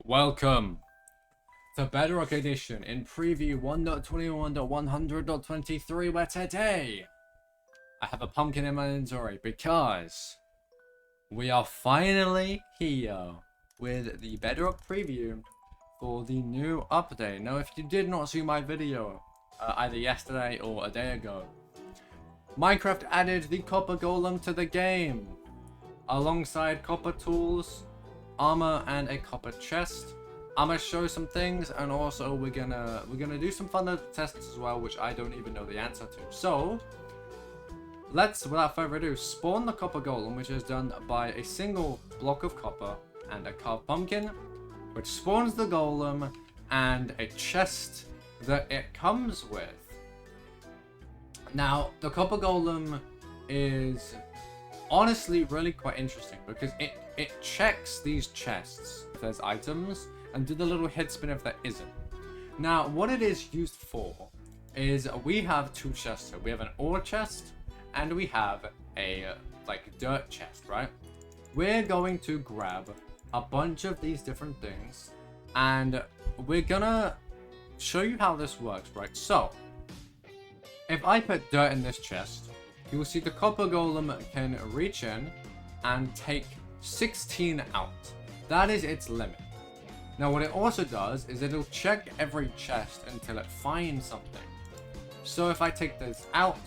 Welcome to Bedrock Edition in preview 1.21.100.23, where today I have a pumpkin in my inventory because we are finally here with the Bedrock preview for the new update. Now, if you did not see my video either yesterday or a day ago, Minecraft added the copper golem to the game alongside copper tools, armor, and a copper chest. I'm gonna show some things, and also we're gonna do some fun tests as well, which I don't even know the answer to. So let's, without further ado, spawn the copper golem, which is done by a single block of copper and a carved pumpkin, which spawns the golem and a chest that it comes with. Now, the copper golem is honestly really quite interesting because it checks these chests if there's items and do the little head spin if there isn't. Now, what it is used for is we have two chests here. We have an ore chest and we have a dirt chest, right? We're going to grab a bunch of these different things and we're gonna show you how this works, right? So if I put dirt in this chest, you will see the copper golem can reach in and take 16 out. That is its limit. Now, what it also does is it'll check every chest until it finds something. So if I take this out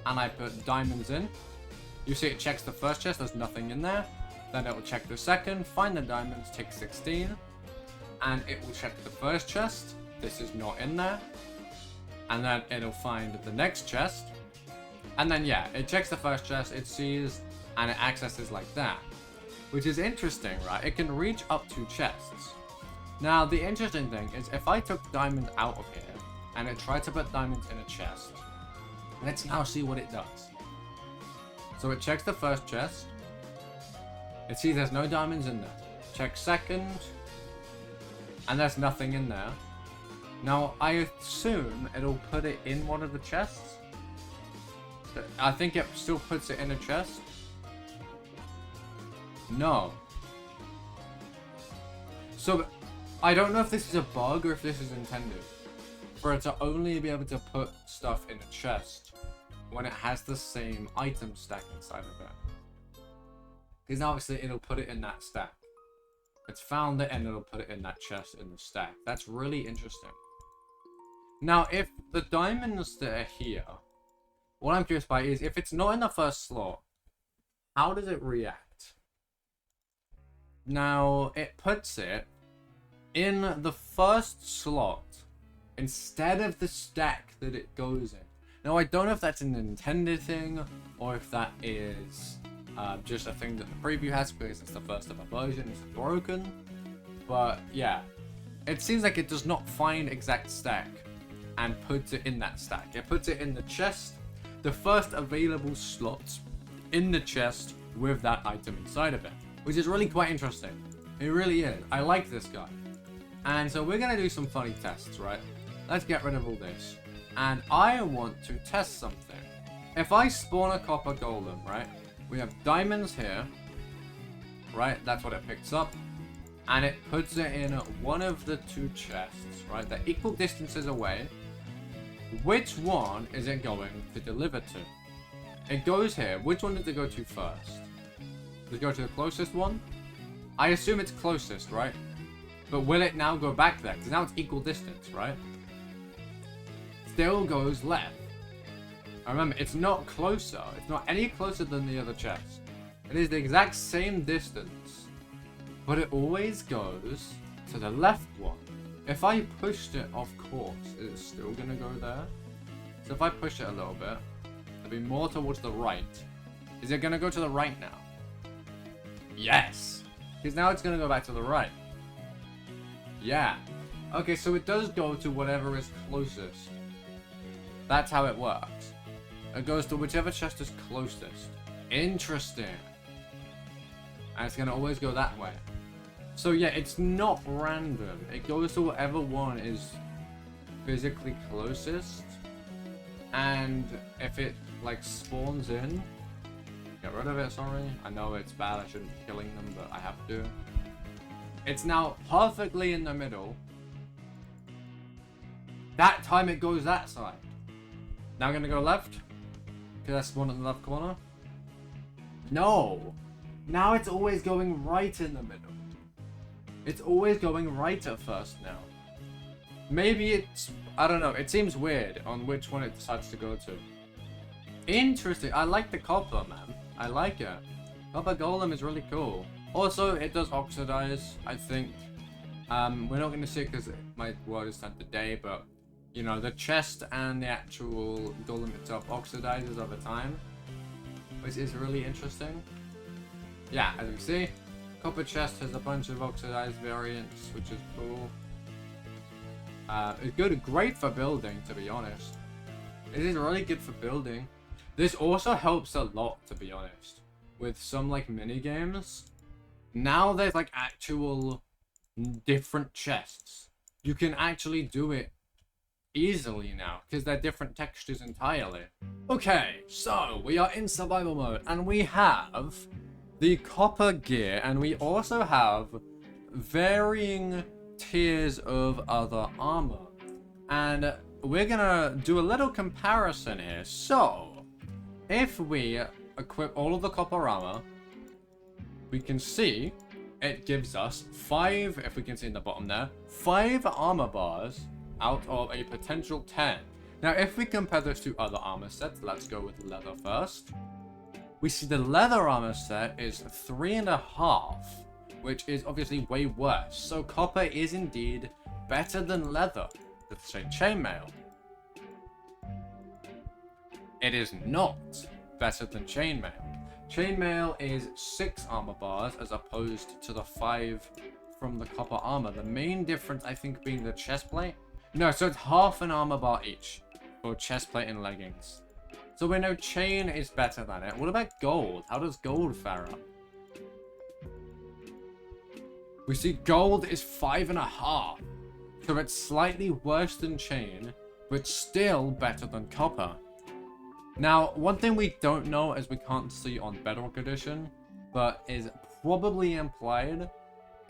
and I put diamonds in, you see it checks the first chest, there's nothing in there. Then it will check the second, find the diamonds, take 16. And it will check the first chest, this is not in there. And then it'll find the next chest. And then, yeah, it checks the first chest, it sees, and it accesses like that. Which is interesting, right? It can reach up to chests. Now, the interesting thing is if I took diamonds out of here, and it tried to put diamonds in a chest, let's now see what it does. So it checks the first chest. It sees there's no diamonds in there. Checks second, and there's nothing in there. Now, I assume it'll put it in one of the chests. I think it still puts it in a chest. No. So, I don't know if this is a bug or if this is intended. For it to only be able to put stuff in a chest when it has the same item stack inside of it. Because obviously it'll put it in that stack. It's found it and it'll put it in that chest in the stack. That's really interesting. Now, if the diamonds that are here, what I'm curious about is if it's not in the first slot, how does it react? Now, it puts it in the first slot instead of the stack that it goes in. Now, I don't know if that's an intended thing or if that is just a thing that the preview has because it's the first ever version, it's broken. But yeah, it seems like it does not find exact stack and puts it in that stack. It puts it in the chest, the first available slot in the chest with that item inside of it, which is really quite interesting. It really is. I like this guy. And so we're going to do some funny tests, right? Let's get rid of all this. And I want to test something. If I spawn a copper golem, right? We have diamonds here, right? That's what it picks up. And it puts it in one of the two chests, right? They're equal distances away. Which one is it going to deliver to? It goes here. Which one did it go to first? Does it go to the closest one? I assume it's closest, right? But will it now go back there? Because now it's equal distance, right? Still goes left. I remember, it's not closer. It's not any closer than the other chest. It is the exact same distance. But it always goes to the left one. If I pushed it, of course, is it still going to go there? So if I push it a little bit, it'll be more towards the right. Is it going to go to the right now? Yes! Because now it's going to go back to the right. Yeah. Okay, so it does go to whatever is closest. That's how it works. It goes to whichever chest is closest. Interesting. And it's going to always go that way. So yeah, it's not random. It goes to whatever one is physically closest. And if it spawns in, get rid of it, sorry. I know it's bad, I shouldn't be killing them, but I have to. It's now perfectly in the middle. That time it goes that side. Now I'm gonna go left. Because that's one in the left corner. No. Now it's always going right in the middle. It's always going right at first now. Maybe it's... I don't know. It seems weird on which one it decides to go to. Interesting. I like the copper, man. I like it. Copper Golem is really cool. Also, it does oxidize, I think. We're not going to see it because my word is time today, but... You know, the chest and the actual golem itself oxidizes over time, which is really interesting. Yeah, as you can see, copper chest has a bunch of oxidized variants, which is cool. It's good, great for building, to be honest. It is really good for building. This also helps a lot, to be honest, with some like mini games. Now there's like actual different chests. You can actually do it easily now, because they're different textures entirely. Okay, so we are in survival mode, and we have the copper gear, and we also have varying tiers of other armor. And we're gonna do a little comparison here. So, if we equip all of the copper armor, we can see it gives us 5, if we can see in the bottom there, 5 armor bars out of a potential 10. Now, if we compare this to other armor sets, let's go with leather first. We see the leather armor set is 3.5, which is obviously way worse. So copper is indeed better than leather. Let's say chainmail. It is not better than chainmail. Chainmail is 6 armor bars as opposed to the 5 from the copper armor. The main difference, I think, being the chest plate. No, so it's half an armor bar each for chest plate and leggings. So we know chain is better than it. What about gold? How does gold fare up? We see gold is 5.5. So it's slightly worse than chain, but still better than copper. Now, one thing we don't know, as we can't see on Bedrock Edition, but is probably implied,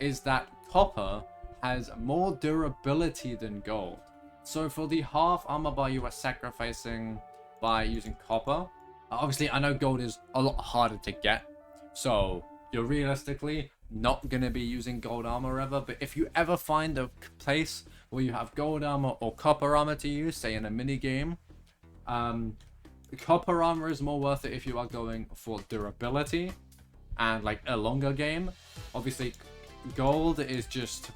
is that copper has more durability than gold. So for the half armor bar you are sacrificing by using copper, obviously I know gold is a lot harder to get, so you're realistically not going to be using gold armor ever, but if you ever find a place where you have gold armor or copper armor to use, say in a mini game, copper armor is more worth it if you are going for durability and like a longer game. Obviously gold is just,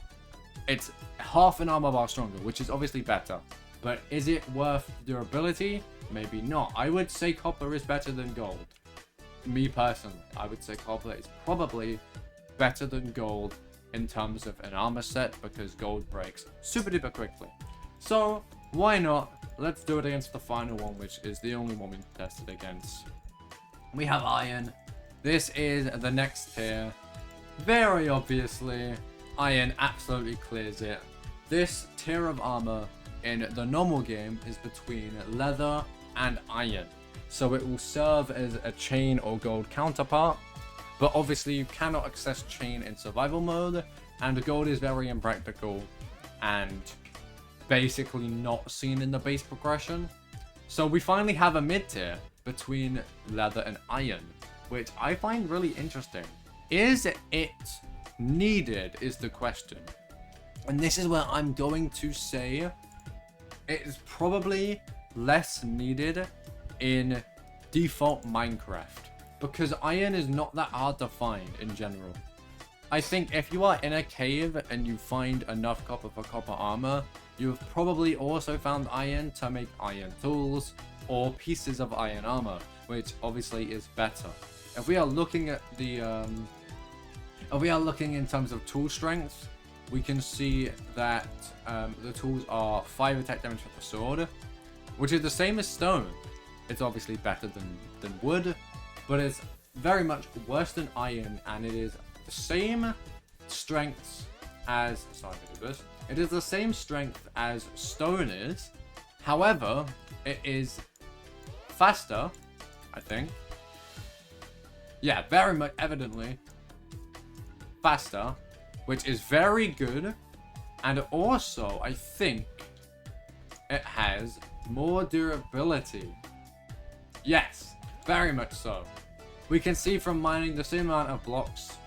it's half an armor bar stronger, which is obviously better, but is it worth durability? Maybe not. I would say copper is better than gold. Me personally, I would say copper is probably better than gold in terms of an armor set, because gold breaks super duper quickly. So why not? Let's do it against the final one, which is the only one we tested against. We have iron. This is the next tier. Very obviously, iron absolutely clears it. This tier of armor in the normal game is between leather and iron, so it will serve as a chain or gold counterpart, but obviously you cannot access chain in survival mode, and gold is very impractical and basically not seen in the base progression. So we finally have a mid tier between leather and iron, which I find really interesting. Is it needed is the question, and this is where I'm going to say it is probably less needed in default Minecraft, because iron is not that hard to find in general. I think if you are in a cave and you find enough copper for copper armor, you have probably also found iron to make iron tools or pieces of iron armor, which obviously is better. If we are looking at the if we are looking in terms of tool strength, we can see that the tools are 5 attack damage for the sword, which is the same as stone. It's obviously better than wood, but it's very much worse than iron, and it is the same strength as, sorry to do this, it is the same strength as stone is. However, it is faster, I think. Yeah, very much evidently faster, which is very good. And also, I think it has more durability. Yes, very much so. We can see from mining the same amount of blocks,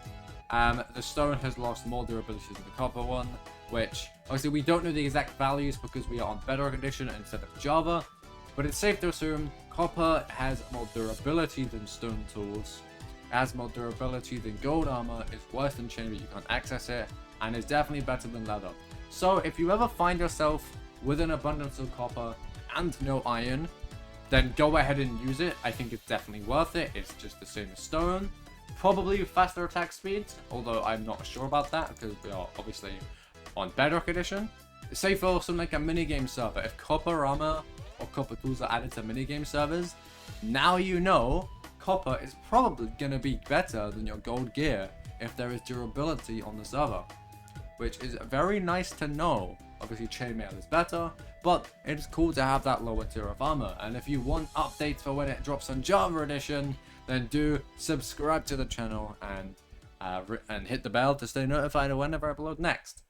the stone has lost more durability than the copper one, which obviously we don't know the exact values because we are on Bedrock Edition instead of Java, but it's safe to assume copper has more durability than stone tools, has more durability than gold armor, is worse than chain but you can't access it, and is definitely better than leather. So if you ever find yourself with an abundance of copper and no iron, then go ahead and use it. I think it's definitely worth it. It's just the same as stone. Probably faster attack speeds, although I'm not sure about that because we are obviously on Bedrock Edition. Say for something like a minigame server, if copper armor or copper tools are added to minigame servers, now you know copper is probably going to be better than your gold gear if there is durability on the server, which is very nice to know. Obviously chainmail is better, but it's cool to have that lower tier of armor. And if you want updates for when it drops on Java Edition, then do subscribe to the channel and hit the bell to stay notified of whenever I upload next.